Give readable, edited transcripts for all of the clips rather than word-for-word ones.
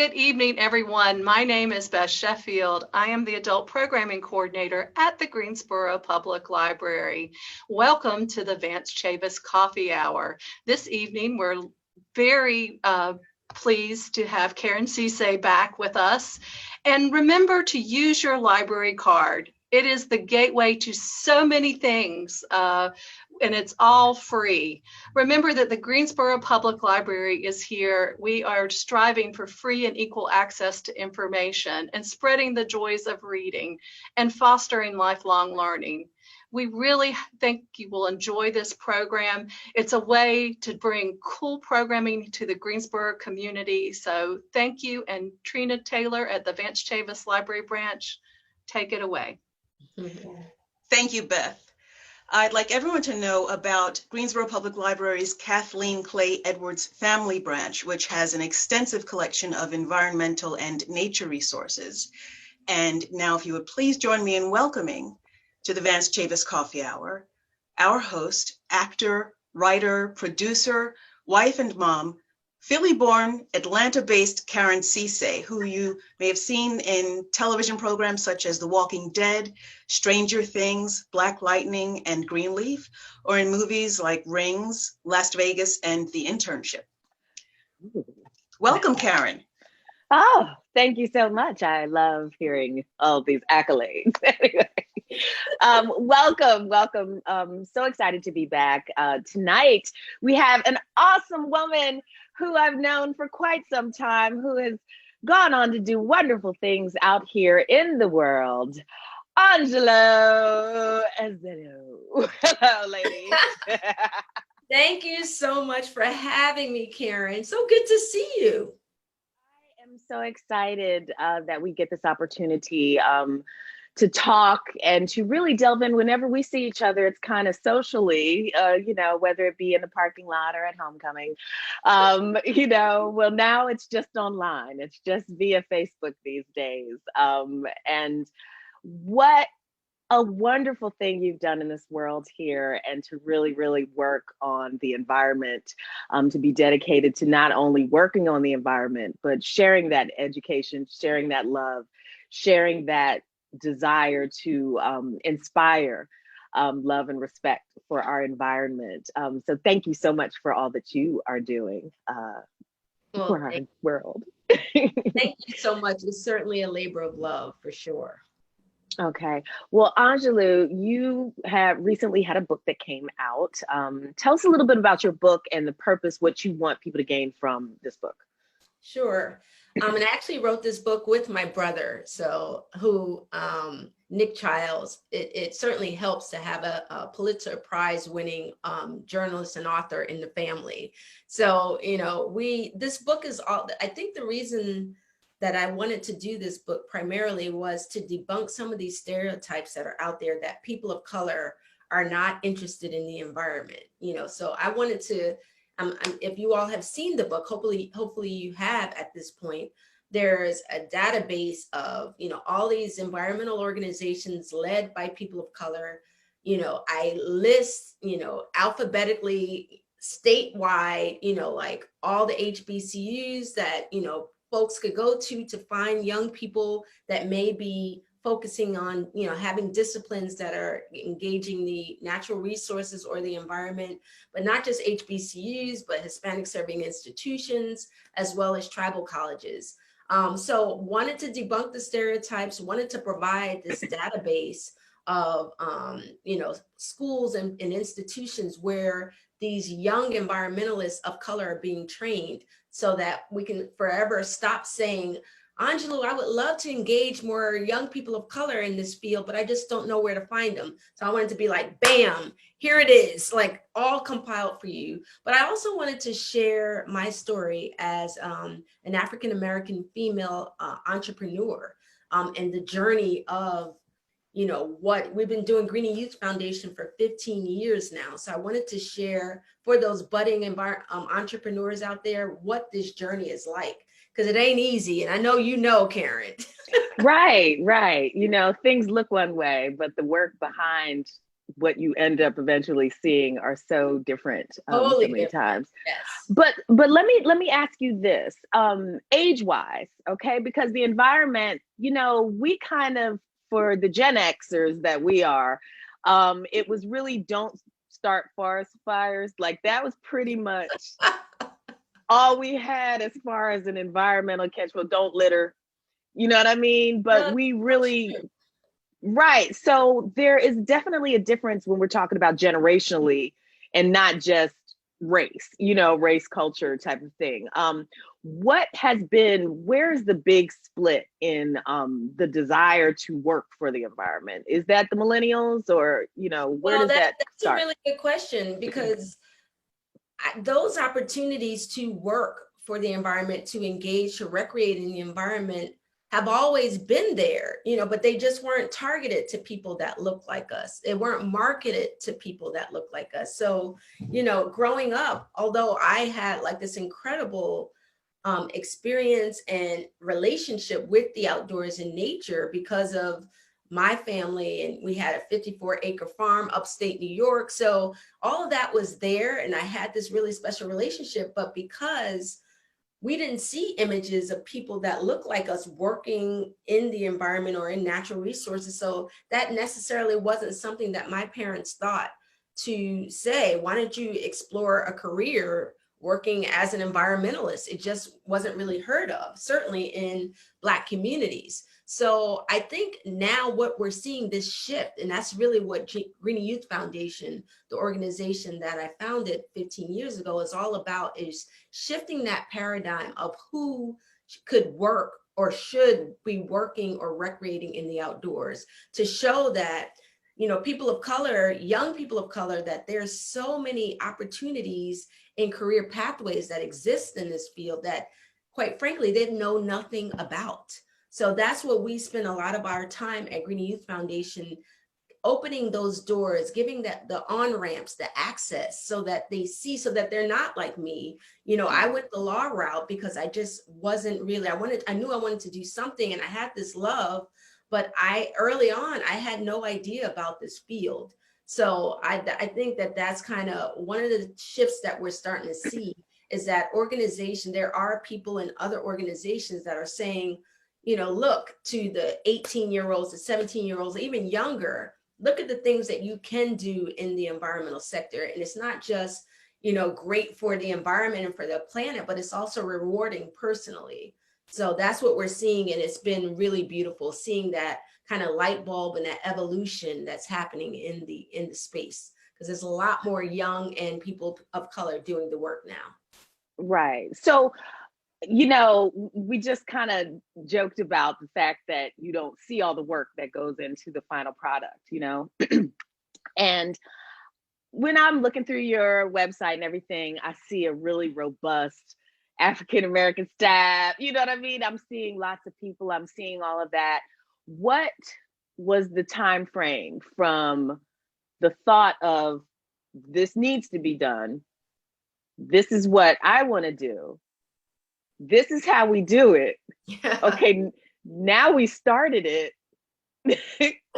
Good evening, everyone. My name is Beth Sheffield. I am the Adult Programming Coordinator at the Greensboro Public Library. Welcome to the Vance Chavis Coffee Hour. This evening, we're very pleased to have Karen Ceesay back with us. And remember to use your library card. It is the gateway to so many things, and it's all free. Remember that the Greensboro Public Library is here. We are striving for free and equal access to information and spreading the joys of reading and fostering lifelong learning. We really think you will enjoy this program. It's a way to bring cool programming to the Greensboro community. So thank you. And Trina Taylor at the Vance Chavis Library Branch, take it away. Thank you, Beth. I'd like everyone to know about Greensboro Public Library's Kathleen Clay Edwards Family Branch, which has an extensive collection of environmental and nature resources. And now, if you would please join me in welcoming to the Vance Chavis Coffee Hour, our host, actor, writer, producer, wife and mom, Philly-born, Atlanta-based Karen Ceesay, who you may have seen in television programs such as The Walking Dead, Stranger Things, Black Lightning, and Greenleaf, or in movies like Rings, Las Vegas, and The Internship. Welcome, Karen. Oh, thank you so much. I love hearing all these accolades. Anyway, welcome. So excited to be back. Tonight, we have an awesome woman who I've known for quite some time, who has gone on to do wonderful things out here in the world. Angelou Ezeilo. Hello, ladies. Thank you so much for having me, Karen. So good to see you. I am so excited that we get this opportunity to talk and to really delve in whenever we see each other. It's kind of socially, whether it be in the parking lot or at homecoming. Well, now it's just online. It's just via Facebook these days. And what a wonderful thing you've done in this world here, and to really, really work on the environment, to be dedicated to not only working on the environment, but sharing that education, sharing that love, sharing that desire to inspire love and respect for our environment. So thank you so much for all that you are doing for our world. Thank you so much. It's certainly a labor of love, for sure. Okay. Well, Angelou, you have recently had a book that came out. Tell us a little bit about your book and the purpose, what you want people to gain from this book. Sure. And I actually wrote this book with my brother, Nick Childs. It certainly helps to have a Pulitzer Prize winning journalist and author in the family. So, this book is all, I think the reason that I wanted to do this book primarily was to debunk some of these stereotypes that are out there that people of color are not interested in the environment. So I wanted to, if you all have seen the book, hopefully you have at this point, there's a database of, all these environmental organizations led by people of color. I list, alphabetically statewide, like all the HBCUs that, folks could go to find young people that may be focusing on, having disciplines that are engaging the natural resources or the environment, but not just HBCUs, but Hispanic serving institutions, as well as tribal colleges. So wanted to debunk the stereotypes, wanted to provide this database of, schools and institutions where these young environmentalists of color are being trained, so that we can forever stop saying, Angelou, I would love to engage more young people of color in this field, but I just don't know where to find them. So I wanted to be like, bam, here it is, like all compiled for you. But I also wanted to share my story as an African-American female entrepreneur, and the journey of, what we've been doing Greening Youth Foundation for 15 years now. So I wanted to share for those budding entrepreneurs out there what this journey is like, because it ain't easy. And I know, Karen. Right. Things look one way, but the work behind what you end up eventually seeing are so different so Totally many different. times. Yes. But let me ask you this, age wise, okay? Because the environment, we kind of, for the Gen Xers that we are, it was really don't start forest fires. Like that was pretty much all we had as far as an environmental catch. Well, don't litter, you know what I mean? But No, we that's really, true. right. So there is definitely a difference when we're talking about generationally and not just race, race culture type of thing. Where's the big split in the desire to work for the environment? Is that the millennials, or, where Well, does that that's a start? really good question, because those opportunities to work for the environment, to engage, to recreate in the environment have always been there, but they just weren't targeted to people that look like us. They weren't marketed to people that look like us. So, growing up, although I had like this incredible experience and relationship with the outdoors and nature because of my family, and we had a 54-acre farm upstate New York. So all of that was there, and I had this really special relationship. But because we didn't see images of people that look like us working in the environment or in natural resources, so that necessarily wasn't something that my parents thought to say, why don't you explore a career working as an environmentalist? It just wasn't really heard of, certainly in Black communities. So I think now what we're seeing, this shift, and that's really what Green Youth Foundation, the organization that I founded 15 years ago, is all about, is shifting that paradigm of who could work or should be working or recreating in the outdoors, to show that, people of color, young people of color, that there's so many opportunities in career pathways that exist in this field that, quite frankly, they know nothing about. So that's what we spend a lot of our time at Green Youth Foundation, opening those doors, giving that the on-ramps, the access, so that they see, so that they're not like me. I went the law route because I just wasn't really, I knew I wanted to do something, and I had this love, but early on, I had no idea about this field. So I think that that's kind of one of the shifts that we're starting to see, is that there are people in other organizations that are saying, look to the 18-year-olds, the 17-year-olds, even younger, look at the things that you can do in the environmental sector. And it's not just, great for the environment and for the planet, but it's also rewarding personally. So that's what we're seeing. And it's been really beautiful seeing that kind of light bulb and that evolution that's happening in the space, because there's a lot more young and people of color doing the work now. Right. So, we just kind of joked about the fact that you don't see all the work that goes into the final product, And when I'm looking through your website and everything, I see a really robust African-American staff. You know what I mean? I'm seeing lots of people. I'm seeing all of that. What was the time frame from the thought of, this needs to be done, this is what I want to do, this is how we do it. Yeah. Okay, now we started it.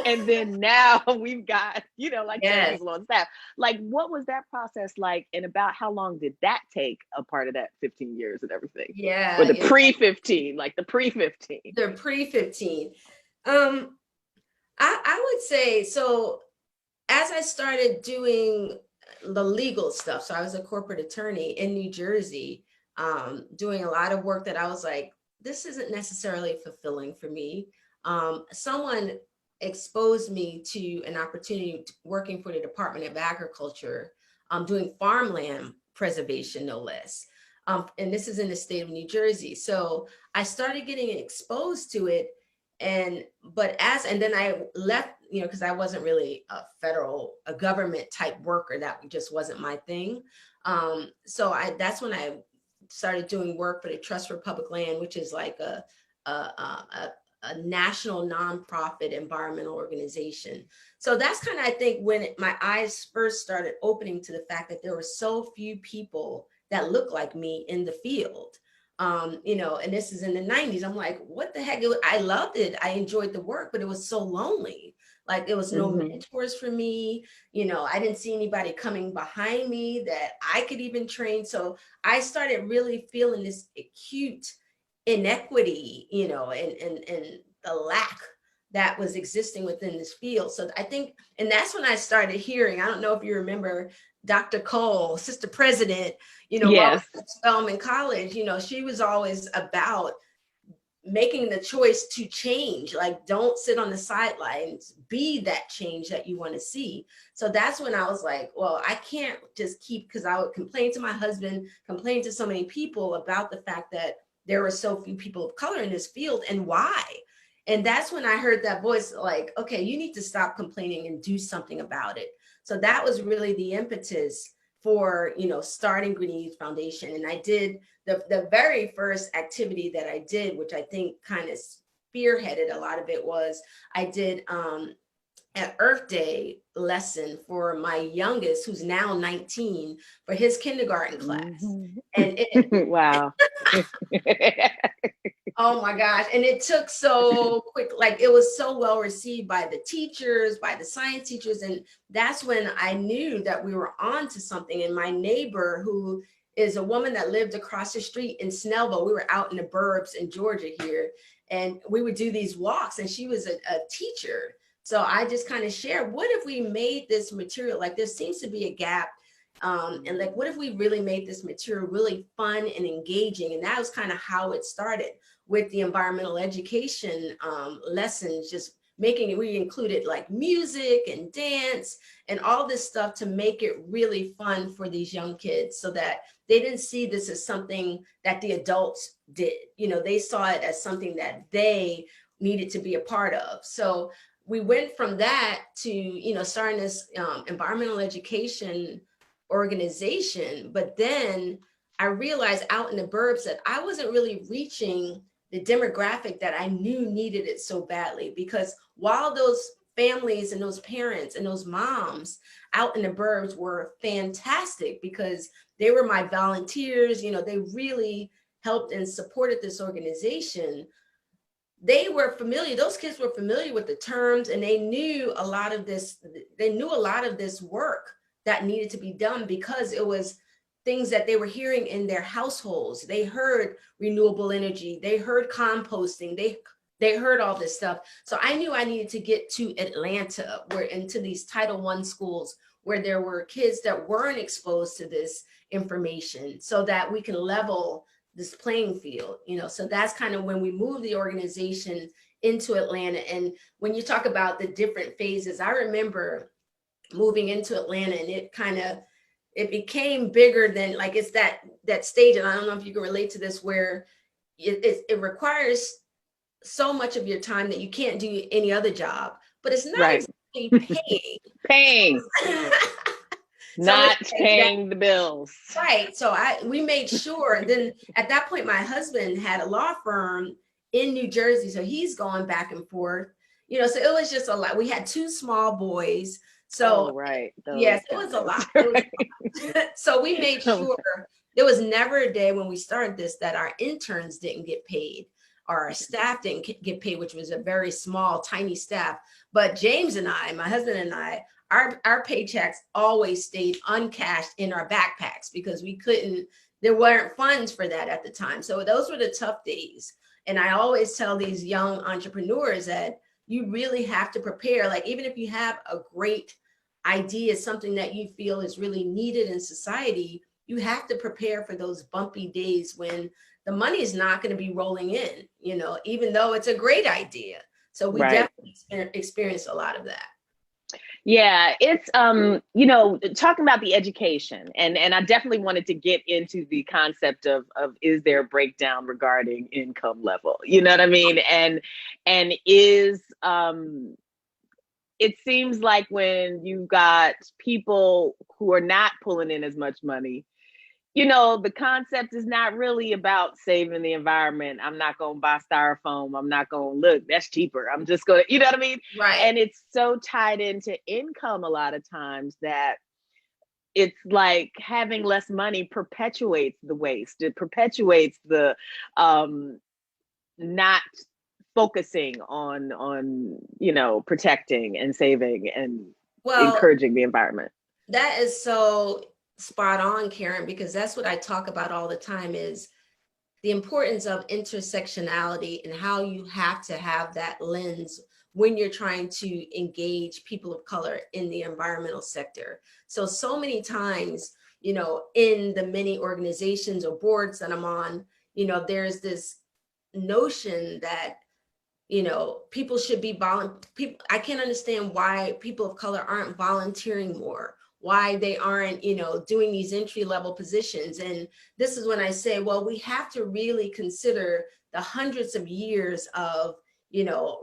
And then now we've got, like 10 people on staff. Like, what was that process like? And about how long did that take, a part of that 15 years and everything? Yeah. Or the pre-15, like the pre-15. The pre-15. I would say, so as I started doing the legal stuff, so I was a corporate attorney in New Jersey, doing a lot of work that I was like, this isn't necessarily fulfilling for me. Someone exposed me to an opportunity working for the Department of Agriculture, doing farmland preservation, no less. And this is in the state of New Jersey. So I started getting exposed to it. And then I left, because I wasn't really a government type worker. That just wasn't my thing. So that's when I started doing work for the Trust for Public Land, which is like a national nonprofit environmental organization. So that's kind of, I think, when my eyes first started opening to the fact that there were so few people that look like me in the field. And this is in the 90s. I'm like, what the heck? I loved it. I enjoyed the work, but it was so lonely. Like there was no mentors for me. You know, I didn't see anybody coming behind me that I could even train. So I started really feeling this acute inequity, you know, and the lack that was existing within this field. So I think, and that's when I started hearing, I don't know if you remember Dr. Cole, Sister President, you know, while I Yes. was at Spelman College, you know, she was always about making the choice to change, like don't sit on the sidelines, be that change that you want to see. So that's when I was like, well, I can't just keep, because I would complain to my husband, complain to so many people about the fact that there were so few people of color in this field and why. And that's when I heard that voice, like, okay, you need to stop complaining and do something about it. So that was really the impetus for, you know, starting Green Youth Foundation. And I did the very first activity that I did, which I think kind of spearheaded a lot of it, was I did an Earth Day lesson for my youngest, who's now 19, for his kindergarten class. And wow. Oh my gosh. And it took so quick, like it was so well received by the teachers, by the science teachers. And that's when I knew that we were on to something. And my neighbor, who is a woman that lived across the street in Snellville, we were out in the burbs in Georgia here, and we would do these walks, and she was a teacher. So I just kind of shared, what if we made this material, like there seems to be a gap. And like, what if we really made this material really fun and engaging? And that was kind of how it started with the environmental education lessons, just making it, we included like music and dance and all this stuff to make it really fun for these young kids, so that they didn't see this as something that the adults did. You know, they saw it as something that they needed to be a part of. So we went from that to, you know, starting this environmental education organization. But then I realized out in the burbs that I wasn't really reaching the demographic that I knew needed it so badly, because while those families and those parents and those moms out in the burbs were fantastic, because they were my volunteers, you know, they really helped and supported this organization. They were familiar, those kids were familiar with the terms, and they knew a lot of this work that needed to be done, because it was things that they were hearing in their households. They heard renewable energy, they heard composting, they heard all this stuff. So I knew I needed to get to Atlanta, where into these Title I schools where there were kids that weren't exposed to this information, so that we can level this playing field, you know. So that's kind of when we moved the organization into Atlanta. And when you talk about the different phases, I remember moving into Atlanta, and it became bigger than, like, it's that stage, and I don't know if you can relate to this, where it requires so much of your time that you can't do any other job, but it's not exactly paying. Not paying the bills. Right. So we made sure. And then at that point, my husband had a law firm in New Jersey, so he's going back and forth, you know, so it was just a lot. We had 2 small boys. So yes, it was a lot. So we made sure there was never a day when we started this that our interns didn't get paid, or our staff didn't get paid, which was a very small, tiny staff. But James and I, my husband and I, our paychecks always stayed uncashed in our backpacks, because there weren't funds for that at the time. So those were the tough days. And I always tell these young entrepreneurs that you really have to prepare. Like, even if you have a great idea, something that you feel is really needed in society, you have to prepare for those bumpy days when the money is not going to be rolling in, you know, even though it's a great idea. So we definitely experienced a lot of that. Yeah, it's, you know, talking about the education, and I definitely wanted to get into the concept of is there a breakdown regarding income level? You know what I mean? And is, it seems like when you've got people who are not pulling in as much money, you know, the concept is not really about saving the environment. I'm not going to buy styrofoam. I'm not going to look, that's cheaper. I'm just going to, you know what I mean? Right. And it's so tied into income a lot of times that it's like having less money perpetuates the waste. It perpetuates the not focusing on protecting and saving and Well, encouraging the environment. that is so spot on, Karen, because that's what I talk about all the time is the importance of intersectionality and how you have to have that lens when you're trying to engage people of color in the environmental sector. So many times, in the many organizations or boards that I'm on, there's this notion that people should be people. I can't understand why people of color aren't volunteering more, why they aren't, doing these entry level positions. And this is when I say, well, we have to really consider the hundreds of years of,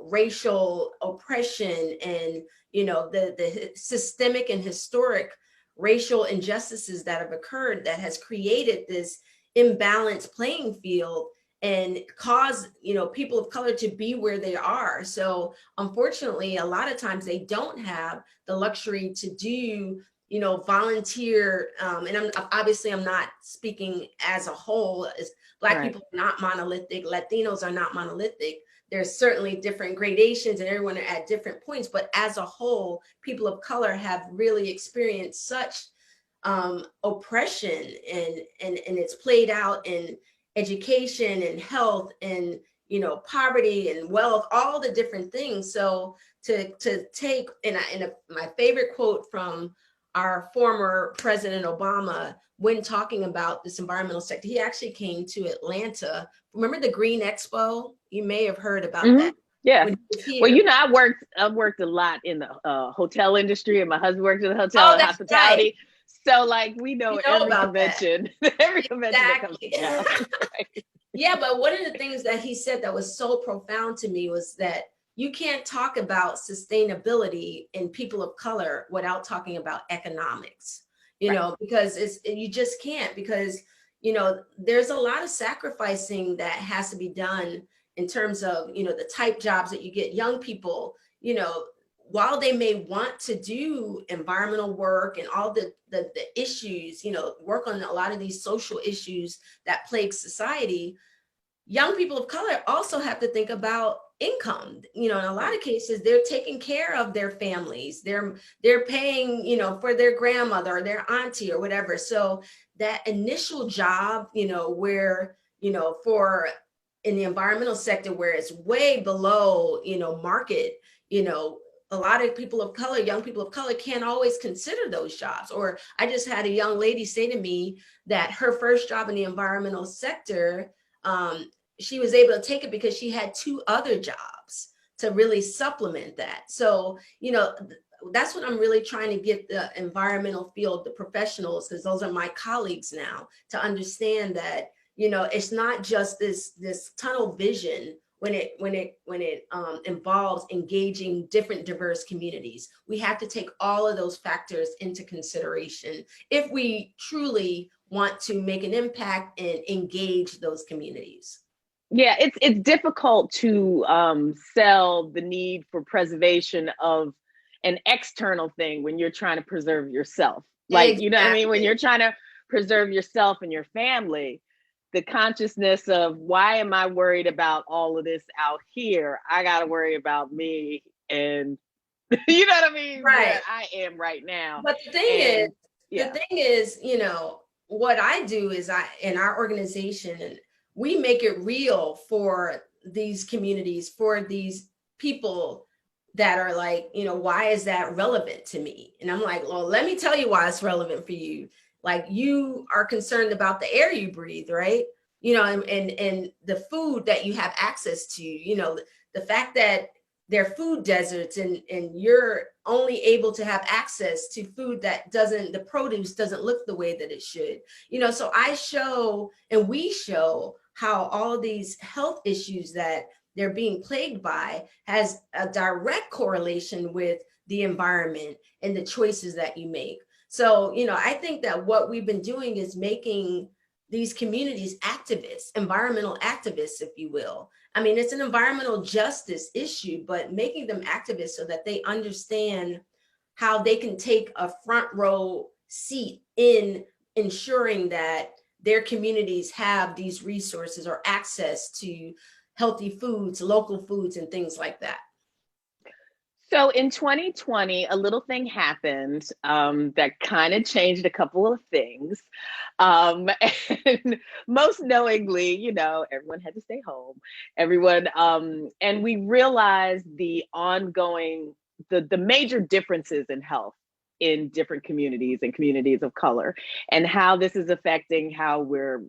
racial oppression and, the systemic and historic racial injustices that have occurred that has created this imbalanced playing field and cause people of color to be where they are. So unfortunately, a lot of times they don't have the luxury to do volunteer, and I'm not speaking as a whole, as Black people are not monolithic, Latinos are not monolithic. There's certainly different gradations and everyone are at different points, but as a whole, people of color have really experienced such oppression, and it's played out in education and health and poverty and wealth, all the different things. So to take my favorite quote from our former President Obama when talking about this environmental sector, he actually came to Atlanta. Remember the Green Expo? You may have heard about that. Yeah. Well, I've worked a lot in the hotel industry, and my husband worked in the hotel and hospitality. Right. So we know every convention, every convention that comes to town. Right. Yeah, but one of the things that he said that was so profound to me was that you can't talk about sustainability in people of color without talking about economics, because you just can't, because, there's a lot of sacrificing that has to be done in terms of, the type jobs that you get. Young people, while they may want to do environmental work and all the issues, work on a lot of these social issues that plague society, young people of color also have to think about income. In a lot of cases, they're taking care of their families. They're paying, for their grandmother or their auntie or whatever. So that initial job, where, for in the environmental sector where it's way below, market, a lot of people of color, young people of color can't always consider those jobs. Or I just had a young lady say to me that her first job in the environmental sector, she was able to take it because she had 2 other jobs to really supplement that. So, that's what I'm really trying to get the environmental field, the professionals, because those are my colleagues now, to understand that, it's not just this tunnel vision when it involves engaging different diverse communities. We have to take all of those factors into consideration if we truly want to make an impact and engage those communities. Yeah, it's difficult to sell the need for preservation of an external thing when you're trying to preserve yourself. Exactly. What I mean? When you're trying to preserve yourself and your family, the consciousness of why am I worried about all of this out here? I got to worry about me and you know what I mean? Right. Where I am right now. But the thing is, what I do is in our organization, and we make it real for these communities, for these people that are like, why is that relevant to me? And I'm like, well, let me tell you why it's relevant for you. Like, you are concerned about the air you breathe, right? And the food that you have access to, the fact that they're food deserts and you're only able to have access to food that the produce doesn't look the way that it should. So I show, and we show, how all these health issues that they're being plagued by has a direct correlation with the environment and the choices that you make. So, I think that what we've been doing is making these communities activists, environmental activists, if you will. I mean, it's an environmental justice issue, but making them activists so that they understand how they can take a front row seat in ensuring that their communities have these resources or access to healthy foods, local foods, and things like that. So in 2020, a little thing happened that kind of changed a couple of things. And most knowingly, you know, everyone had to stay home. Everyone, and we realized the ongoing, the major differences in health in different communities and communities of color, and how this is affecting how we're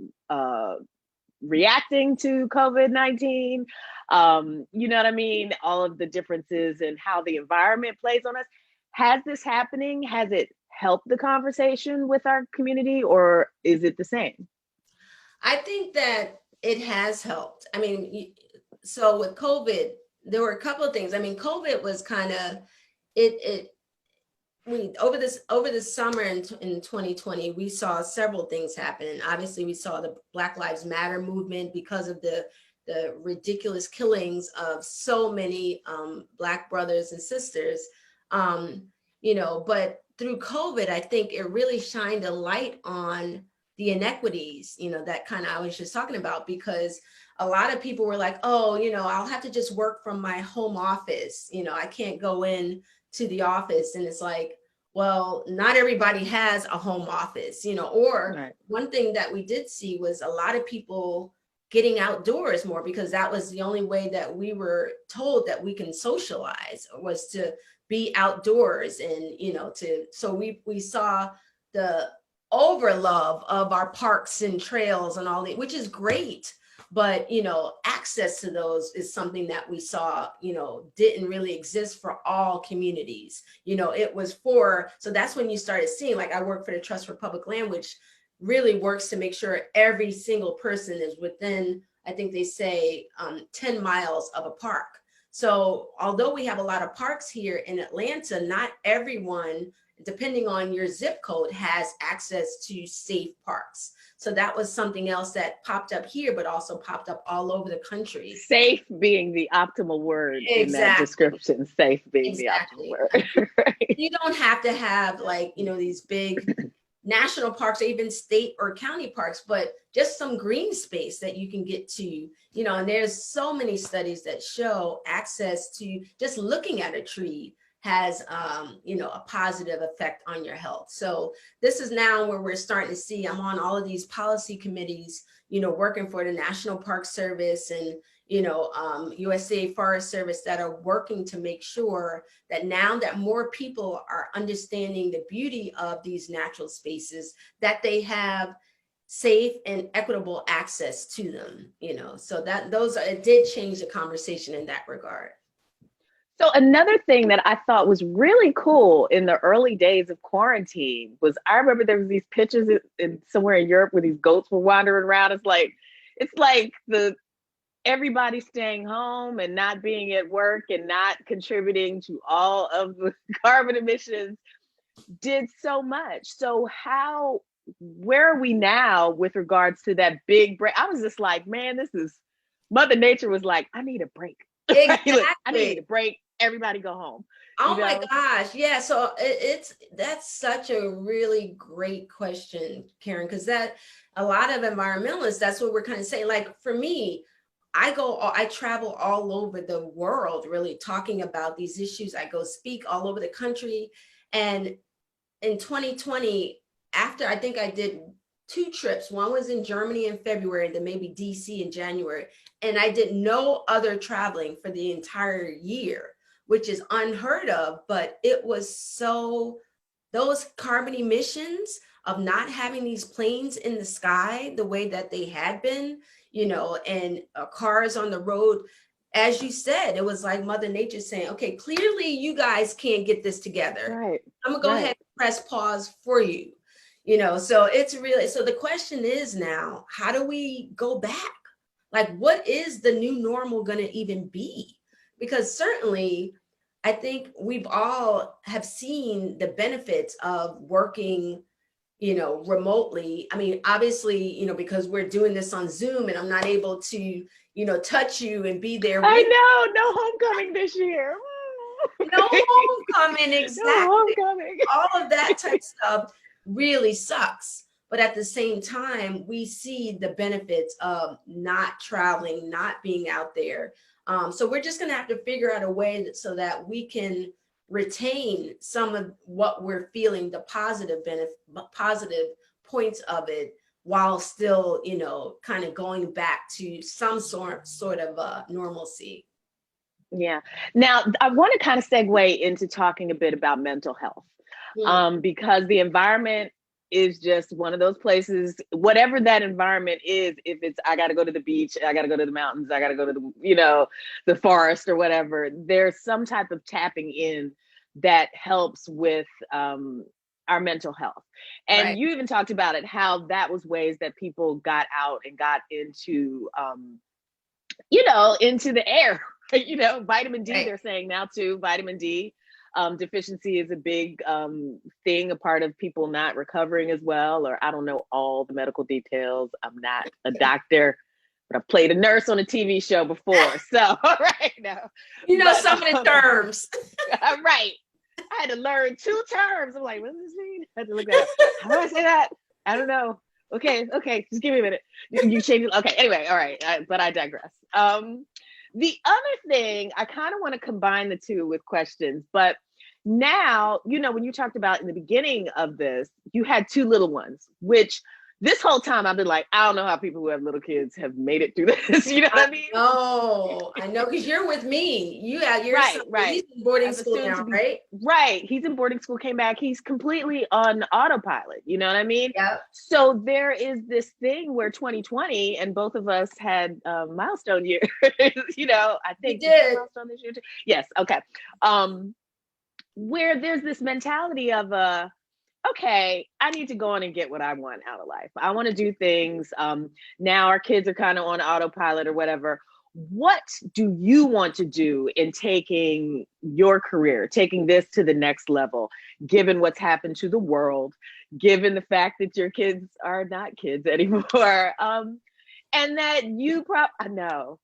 reacting to COVID-19. You know what I mean? All of the differences and how the environment plays on us. Has this happening? Has it helped the conversation with our community, or is it the same? I think that it has helped. I mean, so with COVID, there were a couple of things. I mean, COVID was kind of, over this summer in 2020, we saw several things happen. And obviously we saw the Black Lives Matter movement because of the ridiculous killings of so many Black brothers and sisters. You know, but through COVID, I think it really shined a light on the inequities, you know, that kind of I was just talking about, because a lot of people were like, oh, you know, I'll have to just work from my home office. You know, I can't go in to the office. And it's like, well, not everybody has a home office, you know, or Right. One thing that we did see was a lot of people getting outdoors more, because that was the only way that we were told that we can socialize, was to be outdoors. And, you know, so we saw the overlove of our parks and trails and all that, which is great. But, you know, access to those is something that we saw, you know, didn't really exist for all communities. You know, it was so that's when you started seeing, like, I work for the Trust for Public Land, which really works to make sure every single person is within, I think they say 10 miles of a park. So although we have a lot of parks here in Atlanta, not everyone, depending on your zip code, has access to safe parks. So that was something else that popped up here, but also popped up all over the country. Safe being the optimal word in that description. Safe being the optimal word. Right. You don't have to have, like, you know, these big national parks or even state or county parks, but just some green space that you can get to, you know. And there's so many studies that show access to just looking at a tree has, you know, a positive effect on your health. So this is now where we're starting to see, I'm on all of these policy committees, you know, working for the National Park Service and, you know, USA Forest Service, that are working to make sure that now that more people are understanding the beauty of these natural spaces, that they have safe and equitable access to them, you know. So that it did change the conversation in that regard. So another thing that I thought was really cool in the early days of quarantine was, I remember there was these pictures somewhere in Europe where these goats were wandering around. It's like everybody staying home and not being at work and not contributing to all of the carbon emissions did so much. So where are we now with regards to that big break? I was just like, man, Mother Nature was like, I need a break. Exactly. Look, I need a break. Everybody go home. Oh my gosh. Yeah. So that's such a really great question, Karen, because that a lot of environmentalists, that's what we're kind of saying. Like for me, I travel all over the world really talking about these issues. I go speak all over the country. And in 2020, after I think I did 2 trips, one was in Germany in February, then maybe DC in January. And I did no other traveling for the entire year, which is unheard of, but it was those carbon emissions of not having these planes in the sky the way that they had been, you know, and cars on the road, as you said, it was like Mother Nature saying, okay, clearly you guys can't get this together. Right. I'm gonna go ahead and press pause for you, you know. So it's really, so the question is now, how do we go back? Like, what is the new normal gonna even be? Because certainly, I think we've all have seen the benefits of working, you know, remotely. I mean, obviously, you know, because we're doing this on Zoom and I'm not able to, you know, touch you and be there. I know, no homecoming this year. No homecoming, exactly. No homecoming. All of that type of stuff really sucks. But at the same time, we see the benefits of not traveling, not being out there. So we're just going to have to figure out a way so that we can retain some of what we're feeling, the positive positive points of it, while still, kind of going back to some sort of normalcy. Yeah. Now, I want to kind of segue into talking a bit about mental health, because the environment is just one of those places, whatever that environment is, if it's, I got to go to the beach, I got to go to the mountains, I got to go to the, the forest or whatever, there's some type of tapping in that helps with our mental health. And Right. You even talked about it, how that was ways that people got out and got into, into the air, vitamin D, right. They're saying now too, vitamin D. Deficiency is a big thing, a part of people not recovering as well, or I don't know all the medical details. I'm not a doctor, but I played a nurse on a TV show before. So, right now. Some of the terms. Right. I had to learn 2 terms. I'm like, what does this mean? I had to look that up. How do I say that? I don't know. Okay. Just give me a minute. You change it. Okay. Anyway. All right. But I digress. The other thing, I kind of want to combine the two with questions, but now, when you talked about in the beginning of this, you had 2 little ones, which this whole time I've been like, I don't know how people who have little kids have made it through this. You know what I mean? Oh, I know, because you're with me. You're right. He's in boarding school now, right? Right. He's in boarding school, came back. He's completely on autopilot. You know what I mean? Yeah. So there is this thing where 2020, and both of us had milestone years. I think we did. Milestone this year too. Yes. Okay. Where there's this mentality of okay, I need to go on and get what I want out of life. I want to do things. Now our kids are kind of on autopilot or whatever. What do you want to do in taking your career, taking this to the next level, given what's happened to the world, given the fact that your kids are not kids anymore, and that you I know.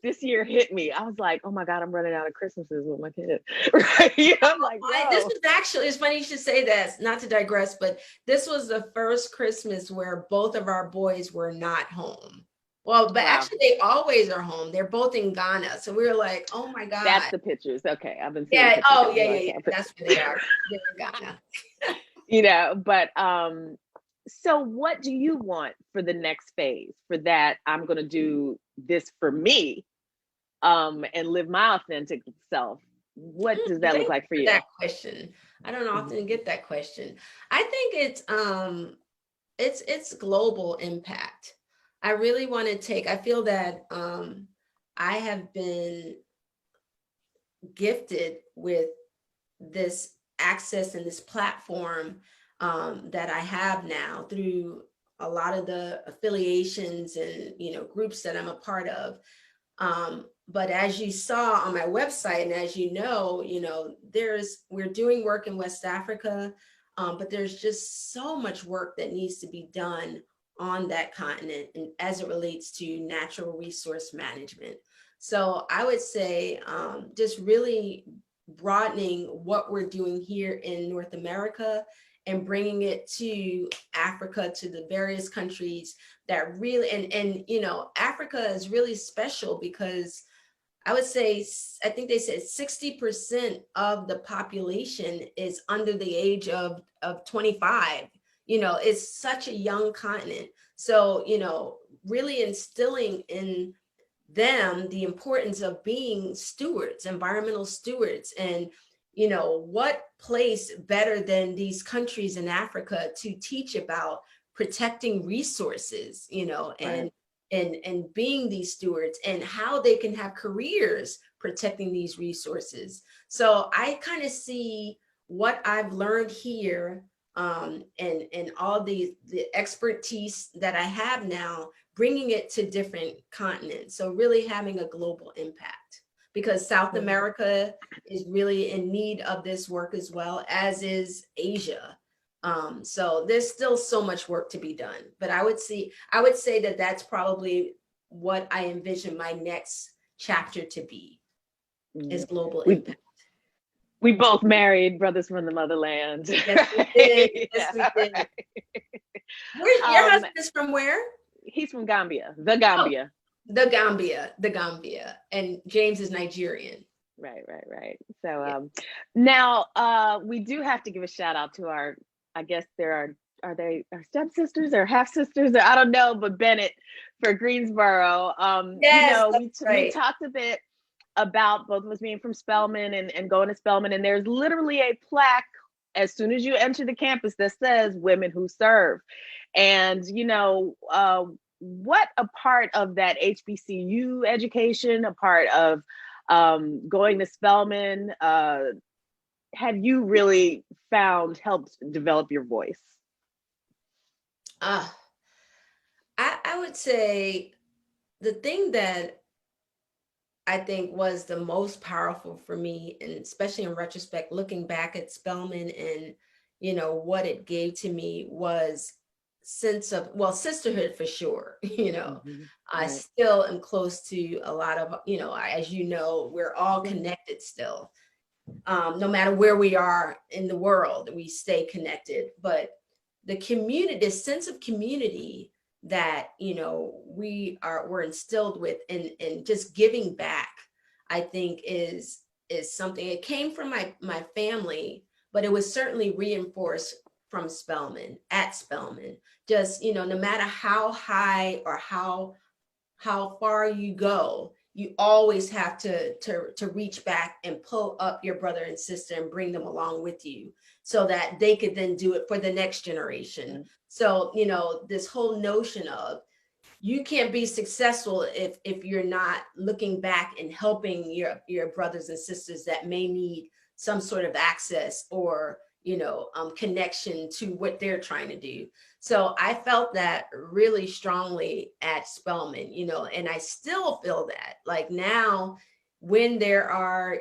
This year hit me. I was like, oh my God, I'm running out of Christmases with my kids. Right? I'm like, no. This was actually, it's funny you should say that, not to digress, but this was the first Christmas where both of our boys were not home. Well, but actually they always are home. They're both in Ghana. So we were like, oh my God. That's the pictures. Okay. I've been seeing yeah. pictures. Oh, yeah. That's where they are. They're in Ghana. But so what do you want for the next phase? For that, I'm going to do this for me, and live my authentic self. What does that look like for you? That question. I don't often get that question. I think it's global impact. I really want to I feel that I have been gifted with this access and this platform that I have now through a lot of the affiliations and groups that I'm a part of. But as you saw on my website, and as we're doing work in West Africa, but there's just so much work that needs to be done on that continent, and as it relates to natural resource management. So I would say just really broadening what we're doing here in North America and bringing it to Africa, to the various countries that really, and Africa is really special because I would say, I think they said 60% of the population is under the age of 25. It's such a young continent. So, really instilling in them the importance of being stewards, environmental stewards, and what place better than these countries in Africa to teach about protecting resources, and being these stewards, and how they can have careers protecting these resources. So I kind of see what I've learned here, and all the expertise that I have now, bringing it to different continents. So really having a global impact, because South America is really in need of this work as well, as is Asia. So there's still so much work to be done, but I would say that that's probably what I envision my next chapter to be, is global impact. We both married brothers from the motherland. Yes, we did. Yes, we did. Right. Your husband is from where? He's from Gambia, the Gambia. Oh, the Gambia. And James is Nigerian. Right. So now we do have to give a shout out to our, I guess are they our stepsisters or half sisters, or I don't know, but Bennett for Greensboro. Yes, we talked a bit about both of us being from Spelman and going to Spelman, and there's literally a plaque as soon as you enter the campus that says Women Who Serve. And what a part of that HBCU education, a part of going to Spelman, have you really found helped develop your voice? I would say the thing that I think was the most powerful for me, and especially in retrospect, looking back at Spelman and, what it gave to me was sense of, sisterhood for sure. I still am close to a lot of, as we're all connected still. No matter where we are in the world, we stay connected. But the community, this sense of community that we're instilled with, and just giving back, I think is something. It came from my family, but it was certainly reinforced from Spelman, at Spelman. Just no matter how high or how far you go, you always have to reach back and pull up your brother and sister and bring them along with you, so that they could then do it for the next generation. Mm-hmm. So, this whole notion of you can't be successful if you're not looking back and helping your brothers and sisters that may need some sort of access or, connection to what they're trying to do. So I felt that really strongly at Spelman, and I still feel that, like, now when there are,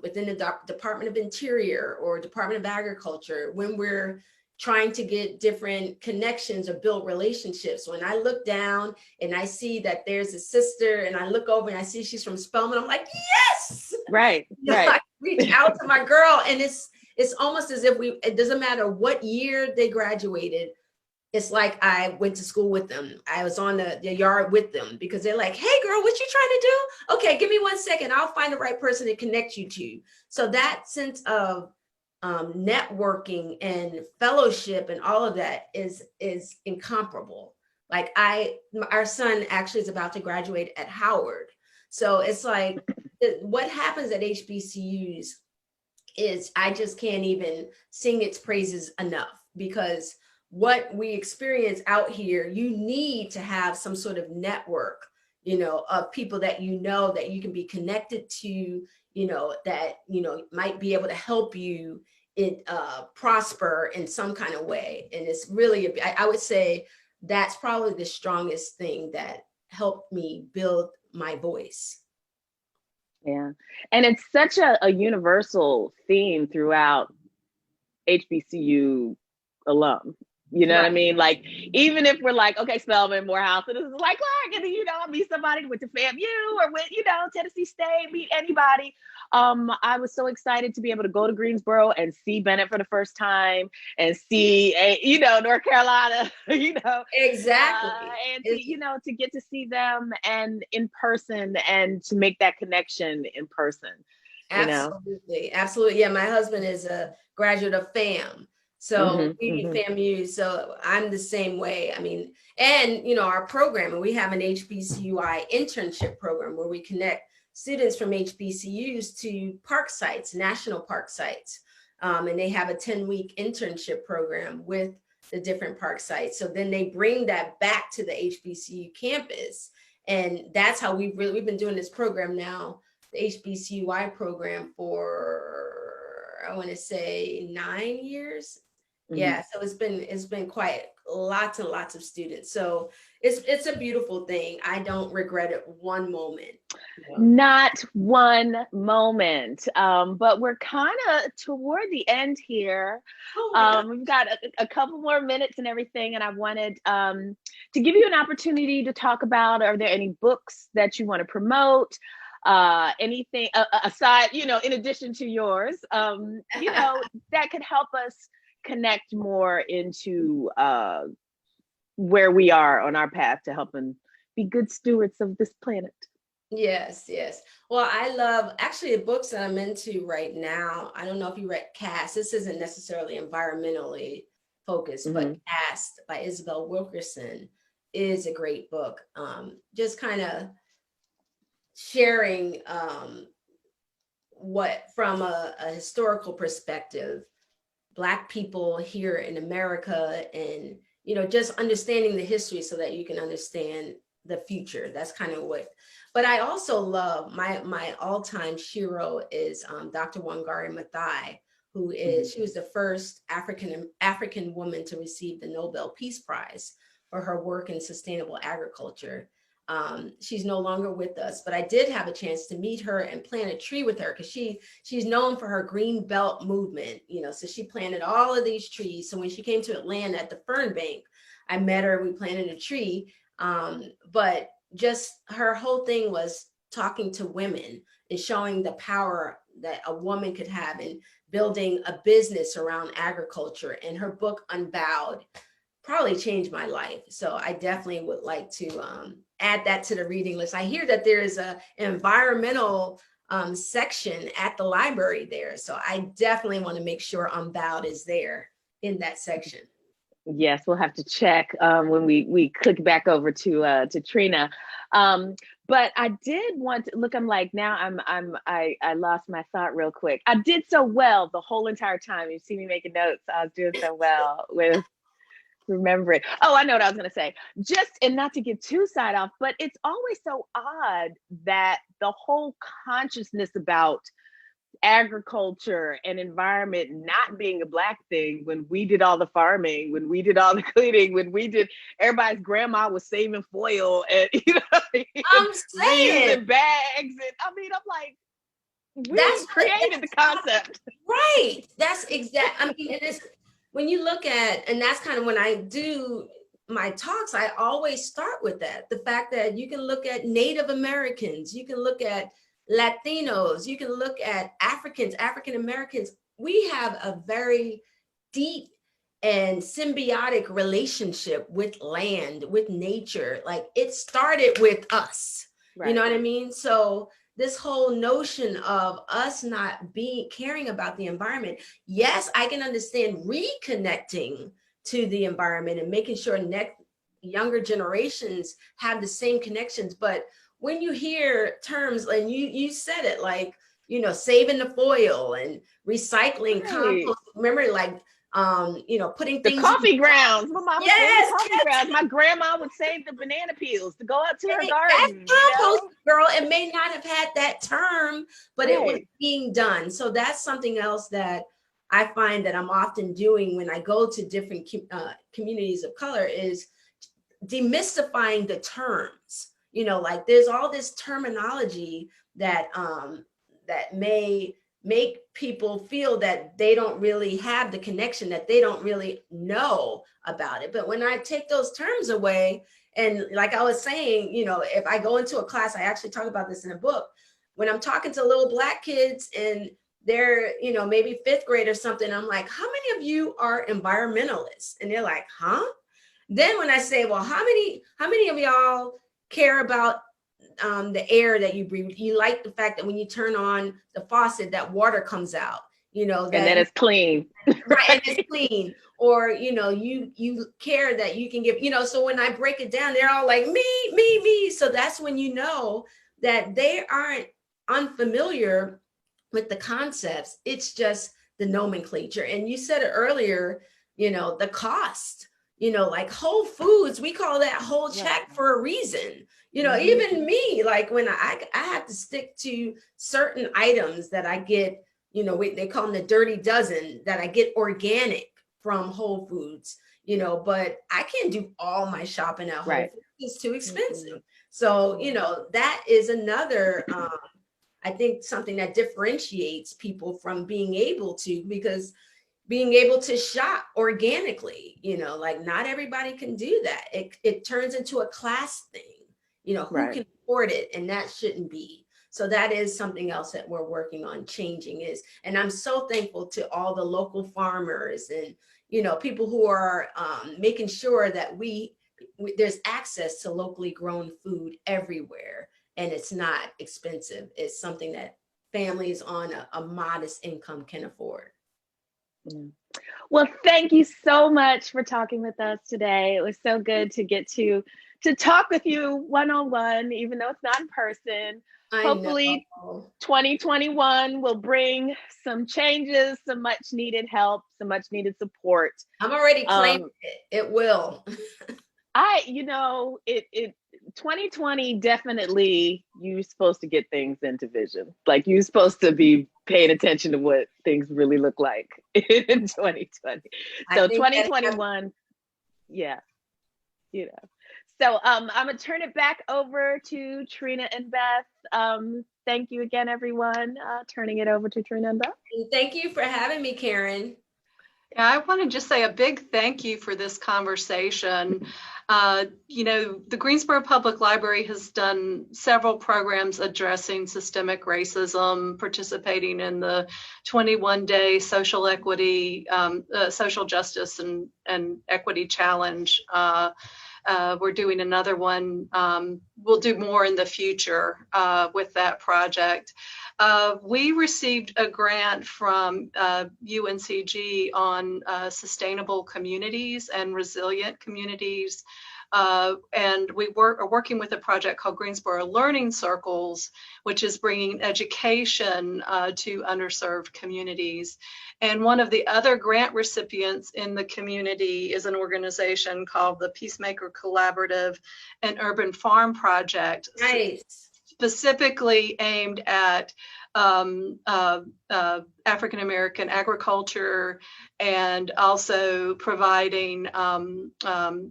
within the Department of Interior or Department of Agriculture, when we're trying to get different connections or build relationships, when I look down and I see that there's a sister and I look over and I see she's from Spelman, I'm like, yes! Right. I reach out to my girl, and it's almost as if it doesn't matter what year they graduated. It's like I went to school with them. I was on the yard with them, because they're like, hey girl, what you trying to do? Okay, give me 1 second. I'll find the right person to connect you to. So that sense of networking and fellowship and all of that is incomparable. Like our son actually is about to graduate at Howard. So it's like what happens at HBCUs is, I just can't even sing its praises enough, because what we experience out here, you need to have some sort of network, of people that that you can be connected to, that, might be able to help you prosper in some kind of way. And it's really, I would say that's probably the strongest thing that helped me build my voice. Yeah. And it's such a universal theme throughout HBCU alum. You know what I mean? Like, even if we're like, okay, Spelman, Morehouse, and it's like, look, and meet somebody with the FAMU or with, Tennessee State, meet anybody. I was so excited to be able to go to Greensboro and see Bennett for the first time, and see, North Carolina, Exactly. And to get to see them and in person, and to make that connection in person. Absolutely. Absolutely. Yeah. My husband is a graduate of FAM. So FAMU, so I'm the same way. I mean, and, our program, and we have an HBCUI internship program where we connect students from HBCUs to park sites, national park sites. And they have a 10-week internship program with the different park sites. So then they bring that back to the HBCU campus. And that's how we've been doing this program now, the HBCUI program, for, I want to say 9 years. Yeah, so it's been quite lots and lots of students. So it's a beautiful thing. I don't regret it one moment. Not one moment. But we're kind of toward the end here. We've got a couple more minutes and everything, and I wanted to give you an opportunity to talk about, are there any books that you want to promote? anything aside, in addition to yours, that could help us connect more into where we are on our path to helping be good stewards of this planet. Yes, yes. Well, I love actually the books that I'm into right now. I don't know if you read Cast. This isn't necessarily environmentally focused, but Cast by Isabel Wilkerson is a great book. Just kind of sharing what from a historical perspective, Black people here in America, and just understanding the history so that you can understand the future. That's kind of what. But I also love my all-time hero is Dr. Wangari Maathai, who is she was the first African woman to receive the Nobel Peace Prize for her work in sustainable agriculture. She's no longer with us, but I did have a chance to meet her and plant a tree with her because she's known for her green belt movement, so she planted all of these trees. So when she came to Atlanta at the Fern Bank, I met her, we planted a tree. But just her whole thing was talking to women and showing the power that a woman could have in building a business around agriculture. And her book, Unbowed, probably changed my life. So I definitely would like to add that to the reading list. I hear that there is an environmental section at the library there. So I definitely want to make sure Unbowed is there in that section. Yes, we'll have to check when we click back over to Trina. But I did want to look. I'm like now. I lost my thought real quick. I did so well the whole entire time. You see me making notes. I was doing so well with remembering. Oh, I know what I was going to say. Just and not to get too side off, but it's always so odd that the whole consciousness about agriculture and environment not being a Black thing, when we did all the farming, when we did all the cleaning, when we did, everybody's grandma was saving foil and I'm saying using bags, and I'm like, that's created the concept, right? That's exact. I mean, it is when you look at, and that's kind of when I do my talks, I always start with that, the fact that you can look at Native Americans, you can look at Latinos, you can look at African Americans. We have a very deep and symbiotic relationship with land, with nature. Like it started with us, right. You know what I mean? So this whole notion of us not caring about the environment. Yes, I can understand reconnecting to the environment and making sure younger generations have the same connections, but when you hear terms, and you said it, like, saving the foil and recycling, right. Compost, remember, like, putting things. The coffee grounds. Grounds. My grandma would save the banana peels to go out to her garden. That's compost, girl. It may not have had that term, but right. It was being done. So that's something else that I find that I'm often doing when I go to different communities of color is demystifying the terms. Like there's all this terminology that that may make people feel that they don't really have the connection, that they don't really know about it. But when I take those terms away, and like I was saying, if I go into a class, I actually talk about this in a book, when I'm talking to little Black kids and they're, maybe 5th grade or something, I'm like, how many of you are environmentalists? And they're like, huh? Then when I say, well, how many of y'all care about the air that you breathe? You like the fact that when you turn on the faucet, that water comes out, and that it's clean, right? And it's clean, or you care that you can give, So when I break it down, they're all like me. So that's when you know that they aren't unfamiliar with the concepts. It's just the nomenclature. And you said it earlier, the cost. Like Whole Foods, we call that whole check for a reason. Even me, like when I have to stick to certain items that I get, they call them the dirty dozen, that I get organic from Whole Foods, but I can't do all my shopping at Whole Foods. It's too expensive. So, that is another, I think, something that differentiates people from being able to, because being able to shop organically, like not everybody can do that. It turns into a class thing, who can afford it, and that shouldn't be. So that is something else that we're working on changing is, and I'm so thankful to all the local farmers and, you know, people who are making sure that there's access to locally grown food everywhere, and it's not expensive. It's something that families on a modest income can afford. Mm. Well, thank you so much for talking with us today. It was so good to get to talk with you one-on-one, even though it's not in person. Hopefully 2021 will bring some changes, some much needed help, some much needed support. I'm already claiming it will. 2020 definitely, you're supposed to get things into vision. Like, you're supposed to be paying attention to what things really look like in 2020. So 2021, yeah, you know. So I'm gonna turn it back over to Trina and Beth. Thank you again, everyone. Turning it over to Trina and Beth. Thank you for having me, Karen. Yeah, I want to just say a big thank you for this conversation. You know, the Greensboro Public Library has done several programs addressing systemic racism, participating in the 21-day social equity, social justice and equity challenge. We're doing another one. We'll do more in the future with that project. We received a grant from UNCG on sustainable communities and resilient communities. And we are working with a project called Greensboro Learning Circles, which is bringing education to underserved communities. And one of the other grant recipients in the community is an organization called the Peacemaker Collaborative and Urban Farm Project. Nice. Specifically aimed at African American agriculture and also providing,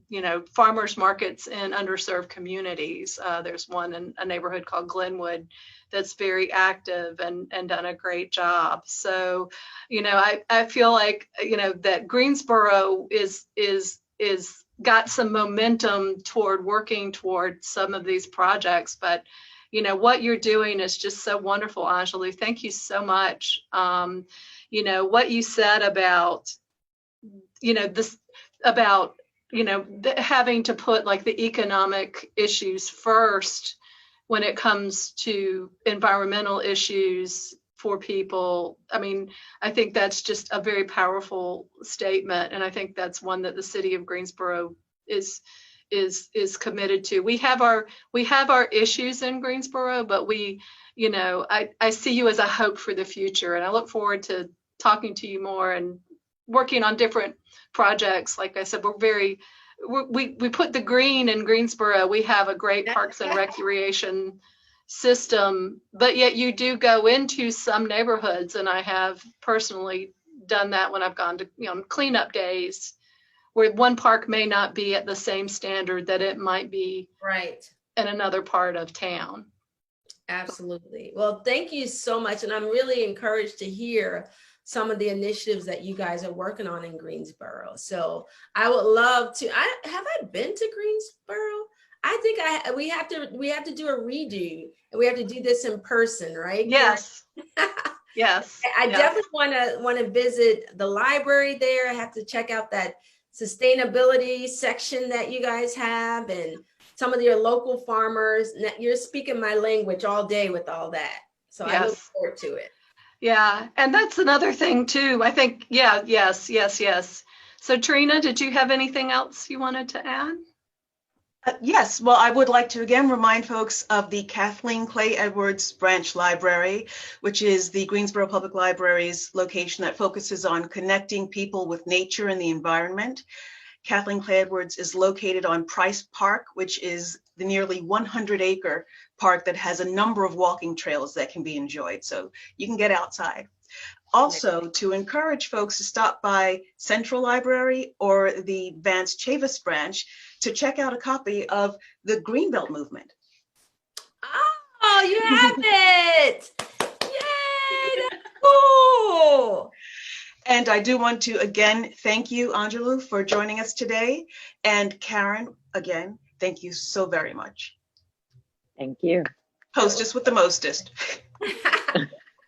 you know, farmers markets in underserved communities. There's one in a neighborhood called Glenwood that's very active and done a great job. So, you know, I feel like, you know, that Greensboro is got some momentum toward working toward some of these projects, but you know, what you're doing is just so wonderful, Angelou. Thank you so much. You know, what you said about, you know, this, about, you know, having to put like the economic issues first when it comes to environmental issues for people. I mean, I think that's just a very powerful statement. And I think that's one that the city of Greensboro is committed to. We have our issues in Greensboro, but we, you know, I see you as a hope for the future, and I look forward to talking to you more and working on different projects. Like I said, we put the green in Greensboro. We have a great parks and recreation system, but yet you do go into some neighborhoods, and I have personally done that when I've gone to, you know, cleanup days, where one park may not be at the same standard that it might be right in another part of town. Absolutely. Well, thank you so much. And I'm really encouraged to hear some of the initiatives that you guys are working on in Greensboro. So I would love to, have I been to Greensboro? I think we have to do a redo, and we have to do this in person, right? Yes. Yes. I definitely want to visit the library there. I have to check out that sustainability section that you guys have, and some of your local farmers. You're speaking my language all day with all that. So yes. I look forward to it. Yeah. And that's another thing too. I think, yeah, yes. So Trina, did you have anything else you wanted to add? Yes, well, I would like to again remind folks of the Kathleen Clay Edwards Branch Library, which is the Greensboro Public Library's location that focuses on connecting people with nature and the environment. Kathleen Clay Edwards is located on Price Park, which is the nearly 100-acre park that has a number of walking trails that can be enjoyed, so you can get outside. Also, to encourage folks to stop by Central Library or the Vance Chavis branch to check out a copy of the Greenbelt Movement. Oh, you have it! Yay! That's cool! And I do want to again thank you, Angelou, for joining us today. And Karen, again, thank you so very much. Thank you. Hostess with the mostest.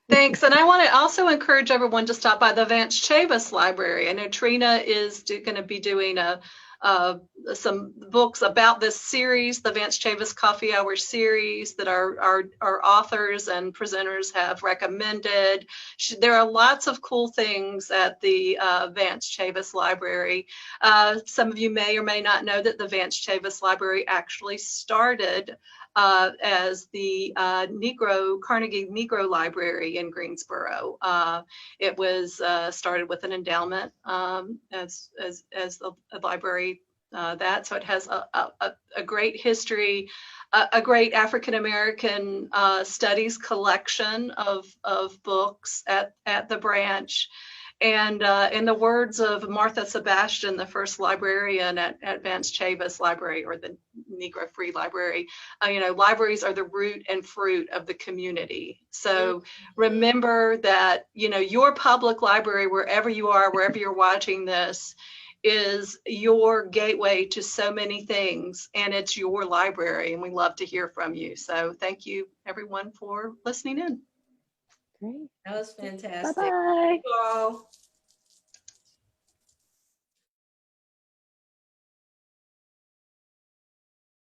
Thanks. And I want to also encourage everyone to stop by the Vance Chavis Library. I know Trina is going to be doing some books about this series, the Vance Chavis Coffee Hour series that our authors and presenters have recommended. There are lots of cool things at the Vance Chavis Library. Some of you may or may not know that the Vance Chavis Library actually started as the Carnegie Negro Library in Greensboro. It was started with an endowment as the library so it has a great history, a great African American studies collection of books at the branch. And in the words of Martha Sebastian, the first librarian at Vance Chavis Library, or the Negro Free Library, libraries are the root and fruit of the community. So remember that, your public library, wherever you are, wherever you're watching this, is your gateway to so many things, and it's your library, and we love to hear from you. So thank you, everyone, for listening in. Great. That was fantastic. Bye-bye. Thank you all.